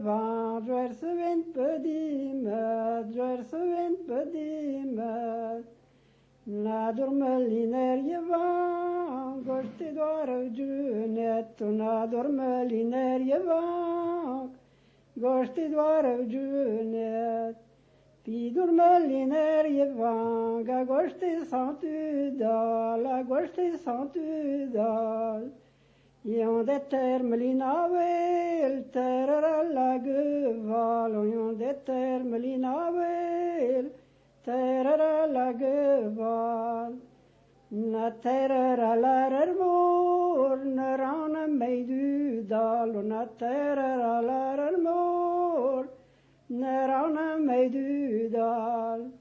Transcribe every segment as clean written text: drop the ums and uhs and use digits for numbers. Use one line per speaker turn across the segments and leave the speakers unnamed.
van, joer se wint pedimet, joer se wint pedimet. Na dormeliner je van, gosti doar junet, na dormeliner je van, gosti doar junet. Pi dormeliner je van, ga gosti santudal, a gosti santudal. Ion de termelinavel, terra la geval, ion de termelinavel, terra la geval. Na terra la rermor, na rana meidudal, na terra la rermor, na rana meidudal.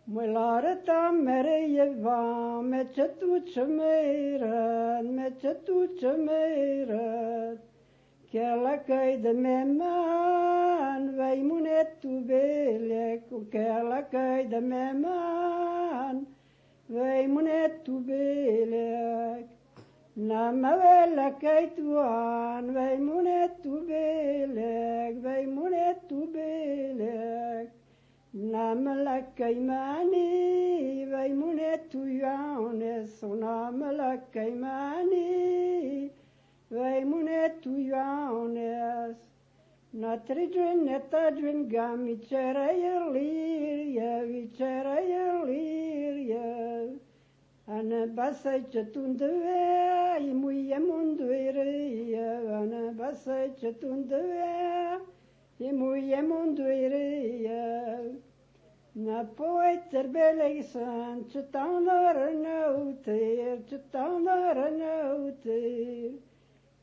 Mwelare ta mere je van, met je toetje meren, met je toetje meren. Kella kai de meman, wij moenet toe belek. Kella kai de meman, wij moenet toe belek. Na me wella kai tuan, wij moenet toe belek, wij moenet toe belek. Namela kaimani, wij moenet toe jounes, namela kaimani, wij moenet toe jounes. Na tridwen netadwen gam, vicera lirje. Ana basaytje toen de wei, moeie mondweerje, ana basaytje toen de wei. Je moeie mondweerje. Na poeter beleisen, tjetanar nauter, tjetanar nauter.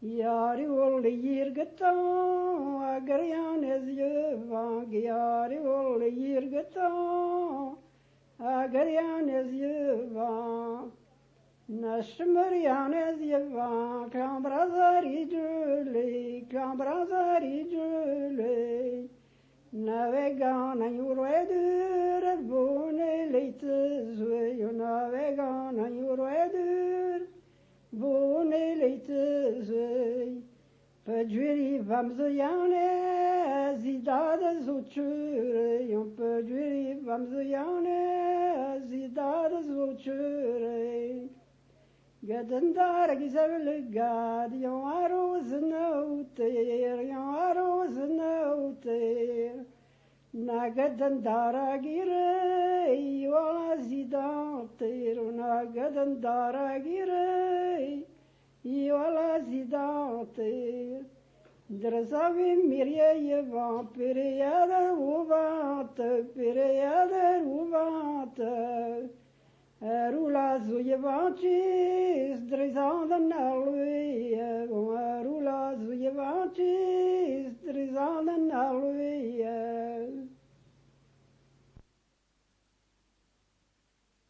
Jari olle jirgetan, agarjanes jevang, jari olle jirgetan, agarjanes jevang. Na shmurjanes jevang, klambrazari jule. Na vegana juroedur, bone leite zwe, na vegana juroedur, bone leite zwe. Pejuri vamzojane, zidade zuchure, pejuri vamzojane, zidade zuchure. Gadandar gizavel gad, yon aroz nauter, yon aroz nauter. Na gadandara girei, yola zidanter, na gadandara girei, yola zidanter. Drzavi mirje jevan, periader uvante. Rula zuje vancis, drezanden